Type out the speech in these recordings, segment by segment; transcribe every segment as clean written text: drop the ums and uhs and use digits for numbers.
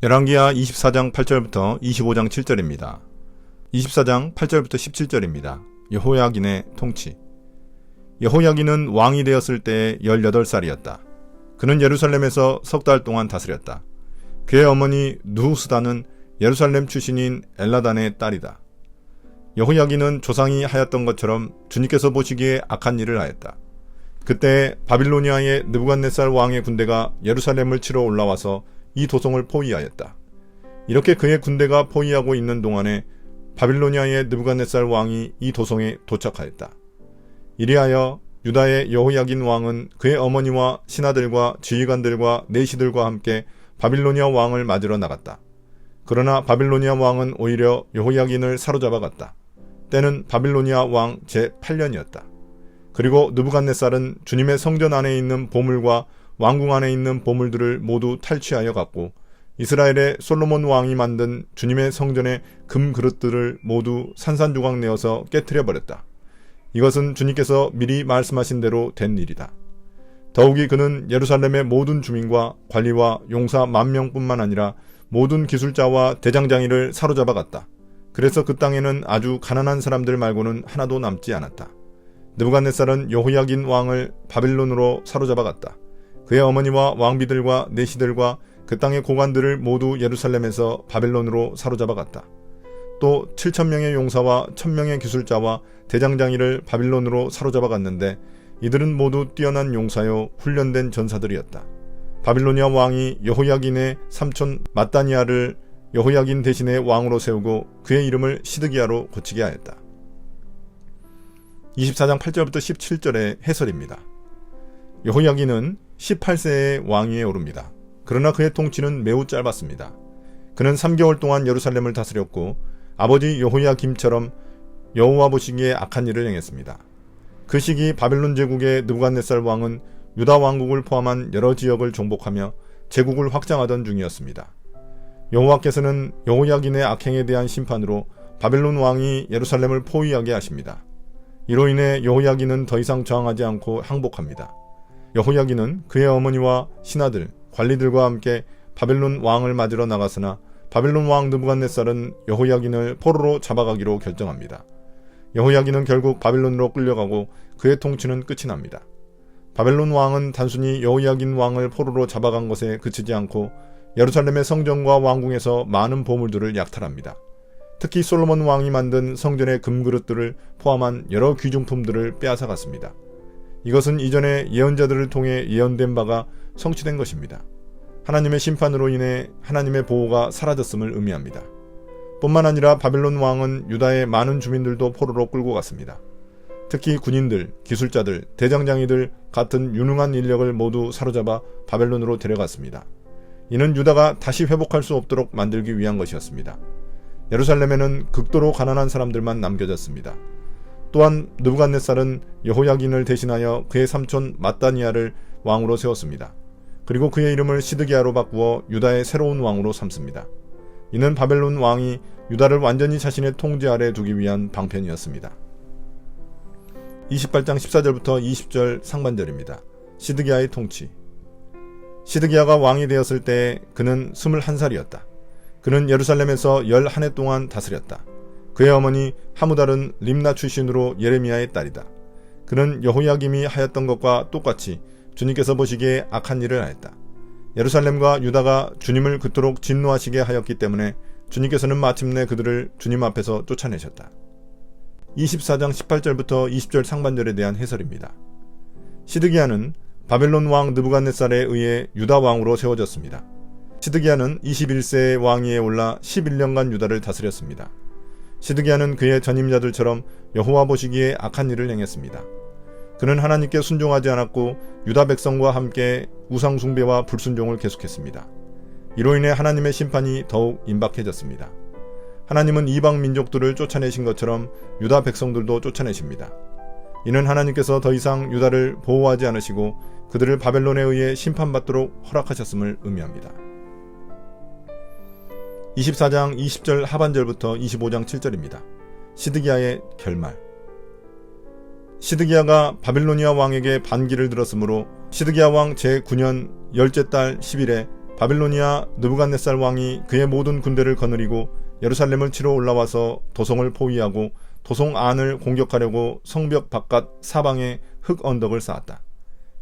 열왕기하 24장 8절부터 25장 7절입니다. 24장 8절부터 17절입니다. 여호야긴의 통치. 여호야긴은 왕이 되었을 때 18살이었다. 그는 예루살렘에서 석 달 동안 다스렸다. 그의 어머니 누후스다는 예루살렘 출신인 엘라단의 딸이다. 여호야긴은 조상이 하였던 것처럼 주님께서 보시기에 악한 일을 하였다. 그때 바빌로니아의 느부갓네살 왕의 군대가 예루살렘을 치러 올라와서 이 도성을 포위하였다. 이렇게 그의 군대가 포위하고 있는 동안에 바빌로니아의 느부갓네살 왕이 이 도성에 도착하였다. 이리하여 유다의 여호야긴 왕은 그의 어머니와 신하들과 지휘관들과 내시들과 함께 바빌로니아 왕을 맞으러 나갔다. 그러나 바빌로니아 왕은 오히려 여호야긴을 사로잡아 갔다. 때는 바빌로니아 왕 제8년이었다. 그리고 느부갓네살은 주님의 성전 안에 있는 보물과 왕궁 안에 있는 보물들을 모두 탈취하여 갔고, 이스라엘의 솔로몬 왕이 만든 주님의 성전의 금 그릇들을 모두 산산조각 내어서 깨트려 버렸다. 이것은 주님께서 미리 말씀하신 대로 된 일이다. 더욱이 그는 예루살렘의 모든 주민과 관리와 용사 10,000명뿐만 아니라 모든 기술자와 대장장이를 사로잡아 갔다. 그래서 그 땅에는 아주 가난한 사람들 말고는 하나도 남지 않았다. 느부갓네살은 여호야긴 왕을 바빌론으로 사로잡아 갔다. 그의 어머니와 왕비들과 내시들과 그 땅의 고관들을 모두 예루살렘에서 바벨론으로 사로잡아 갔다. 또 7,000명의 용사와 1,000명의 기술자와 대장장이를 바빌론으로 사로잡아 갔는데, 이들은 모두 뛰어난 용사요 훈련된 전사들이었다. 바빌로니아 왕이 여호야긴의 삼촌 마따니아를 여호야긴 대신에 왕으로 세우고 그의 이름을 시드기야로 고치게 하였다. 24장 8절부터 17절의 해설입니다. 여호야긴은 18세의 왕위에 오릅니다. 그러나 그의 통치는 매우 짧았습니다. 그는 3개월 동안 예루살렘을 다스렸고 아버지 여호야김처럼 여호와 보시기에 악한 일을 행했습니다. 그 시기 바벨론 제국의 느부갓네살 왕은 유다 왕국을 포함한 여러 지역을 정복하며 제국을 확장하던 중이었습니다. 여호와께서는 여호야긴의 악행에 대한 심판으로 바벨론 왕이 예루살렘을 포위하게 하십니다. 이로 인해 여호야긴은 더 이상 저항하지 않고 항복합니다. 여호야긴은 그의 어머니와 신하들, 관리들과 함께 바벨론 왕을 맞으러 나갔으나 바벨론 왕 느부갓네살은 여호야긴을 포로로 잡아가기로 결정합니다. 여호야긴은 결국 바벨론으로 끌려가고 그의 통치는 끝이 납니다. 바벨론 왕은 단순히 여호야긴 왕을 포로로 잡아간 것에 그치지 않고 예루살렘의 성전과 왕궁에서 많은 보물들을 약탈합니다. 특히 솔로몬 왕이 만든 성전의 금그릇들을 포함한 여러 귀중품들을 빼앗아갔습니다. 이것은 이전에 예언자들을 통해 예언된 바가 성취된 것입니다. 하나님의 심판으로 인해 하나님의 보호가 사라졌음을 의미합니다. 뿐만 아니라 바벨론 왕은 유다의 많은 주민들도 포로로 끌고 갔습니다. 특히 군인들, 기술자들, 대장장이들 같은 유능한 인력을 모두 사로잡아 바벨론으로 데려갔습니다. 이는 유다가 다시 회복할 수 없도록 만들기 위한 것이었습니다. 예루살렘에는 극도로 가난한 사람들만 남겨졌습니다. 또한 느부갓네살은 여호야긴을 대신하여 그의 삼촌 마따니아를 왕으로 세웠습니다. 그리고 그의 이름을 시드기야로 바꾸어 유다의 새로운 왕으로 삼습니다. 이는 바벨론 왕이 유다를 완전히 자신의 통제 아래 두기 위한 방편이었습니다. 28장 14절부터 20절 상반절입니다. 시드기야의 통치. 시드기야가 왕이 되었을 때 그는 21살이었다. 그는 예루살렘에서 11해 동안 다스렸다. 그의 어머니 하무달은 림나 출신으로 예레미야의 딸이다. 그는 여호야김이 하였던 것과 똑같이 주님께서 보시기에 악한 일을 하였다. 예루살렘과 유다가 주님을 그토록 진노하시게 하였기 때문에 주님께서는 마침내 그들을 주님 앞에서 쫓아내셨다. 24장 18절부터 20절 상반절에 대한 해설입니다. 시드기야는 바벨론 왕 느부갓네살에 의해 유다 왕으로 세워졌습니다. 시드기야는 21세의 왕위에 올라 11년간 유다를 다스렸습니다. 시드기야는 그의 전임자들처럼 여호와 보시기에 악한 일을 행했습니다. 그는 하나님께 순종하지 않았고 유다 백성과 함께 우상 숭배와 불순종을 계속했습니다. 이로 인해 하나님의 심판이 더욱 임박해졌습니다. 하나님은 이방 민족들을 쫓아내신 것처럼 유다 백성들도 쫓아내십니다. 이는 하나님께서 더 이상 유다를 보호하지 않으시고 그들을 바벨론에 의해 심판받도록 허락하셨음을 의미합니다. 24장 20절 하반절부터 25장 7절입니다. 시드기야의 결말. 시드기야가 바빌로니아 왕에게 반기를 들었으므로 시드기야 왕 제9년 열째 달 10일에 바빌로니아 느부갓네살 왕이 그의 모든 군대를 거느리고 예루살렘을 치러 올라와서 도성을 포위하고 도성 안을 공격하려고 성벽 바깥 사방에 흙 언덕을 쌓았다.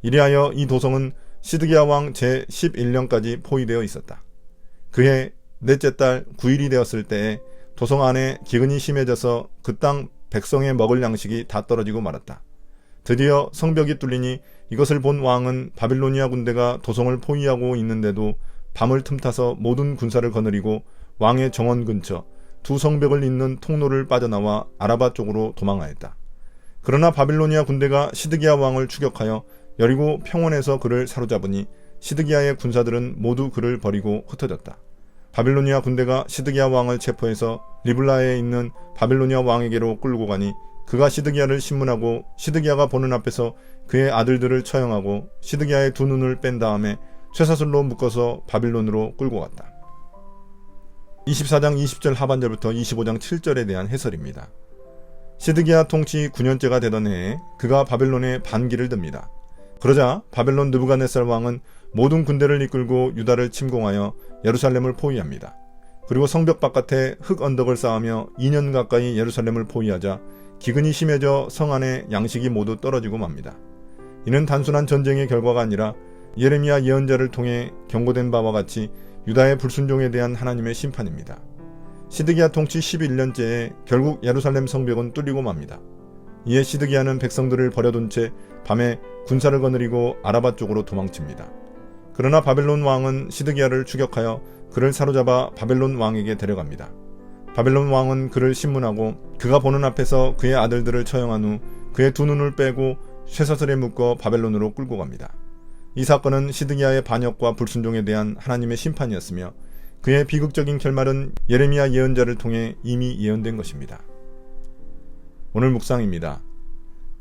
이리하여 이 도성은 시드기야 왕 제11년까지 포위되어 있었다. 그해 넷째 달 9일이 되었을 때에 도성 안에 기근이 심해져서 그 땅 백성의 먹을 양식이 다 떨어지고 말았다. 드디어 성벽이 뚫리니 이것을 본 왕은 바빌로니아 군대가 도성을 포위하고 있는데도 밤을 틈타서 모든 군사를 거느리고 왕의 정원 근처 두 성벽을 잇는 통로를 빠져나와 아라바 쪽으로 도망하였다. 그러나 바빌로니아 군대가 시드기야 왕을 추격하여 여리고 평원에서 그를 사로잡으니 시드기야의 군사들은 모두 그를 버리고 흩어졌다. 바빌로니아 군대가 시드기야 왕을 체포해서 리블라에 있는 바빌로니아 왕에게로 끌고 가니 그가 시드기야를 신문하고 시드기야가 보는 앞에서 그의 아들들을 처형하고 시드기야의 두 눈을 뺀 다음에 쇠사슬로 묶어서 바빌론으로 끌고 갔다. 24장 20절 하반절부터 25장 7절에 대한 해설입니다. 시드기야 통치 9년째가 되던 해에 그가 바벨론에 반기를 듭니다. 그러자 바벨론 느부갓네살 왕은 모든 군대를 이끌고 유다를 침공하여 예루살렘을 포위합니다. 그리고 성벽 바깥에 흙 언덕을 쌓으며 2년 가까이 예루살렘을 포위하자 기근이 심해져 성 안에 양식이 모두 떨어지고 맙니다. 이는 단순한 전쟁의 결과가 아니라 예레미야 예언자를 통해 경고된 바와 같이 유다의 불순종에 대한 하나님의 심판입니다. 시드기야 통치 11년째에 결국 예루살렘 성벽은 뚫리고 맙니다. 이에 시드기야는 백성들을 버려둔 채 밤에 군사를 거느리고 아라바 쪽으로 도망칩니다. 그러나 바벨론 왕은 시드기야를 추격하여 그를 사로잡아 바벨론 왕에게 데려갑니다. 바벨론 왕은 그를 신문하고 그가 보는 앞에서 그의 아들들을 처형한 후 그의 두 눈을 빼고 쇠사슬에 묶어 바벨론으로 끌고 갑니다. 이 사건은 시드기야의 반역과 불순종에 대한 하나님의 심판이었으며 그의 비극적인 결말은 예레미야 예언자를 통해 이미 예언된 것입니다. 오늘 묵상입니다.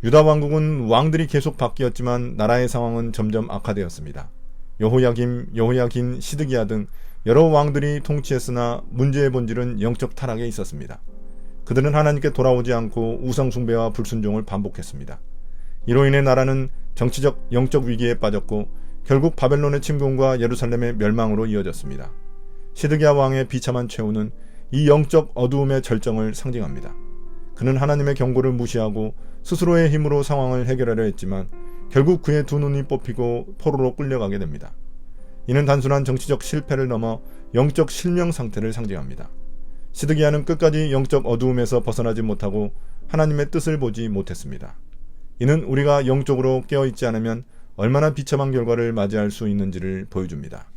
유다 왕국은 왕들이 계속 바뀌었지만 나라의 상황은 점점 악화되었습니다. 여호야김, 시드기야 등 여러 왕들이 통치했으나 문제의 본질은 영적 타락에 있었습니다. 그들은 하나님께 돌아오지 않고 우상 숭배와 불순종을 반복했습니다. 이로 인해 나라는 정치적, 영적 위기에 빠졌고 결국 바벨론의 침공과 예루살렘의 멸망으로 이어졌습니다. 시드기야 왕의 비참한 최후는 이 영적 어두움의 절정을 상징합니다. 그는 하나님의 경고를 무시하고 스스로의 힘으로 상황을 해결하려 했지만 결국 그의 두 눈이 뽑히고 포로로 끌려가게 됩니다. 이는 단순한 정치적 실패를 넘어 영적 실명 상태를 상징합니다. 시드기야는 끝까지 영적 어두움에서 벗어나지 못하고 하나님의 뜻을 보지 못했습니다. 이는 우리가 영적으로 깨어있지 않으면 얼마나 비참한 결과를 맞이할 수 있는지를 보여줍니다.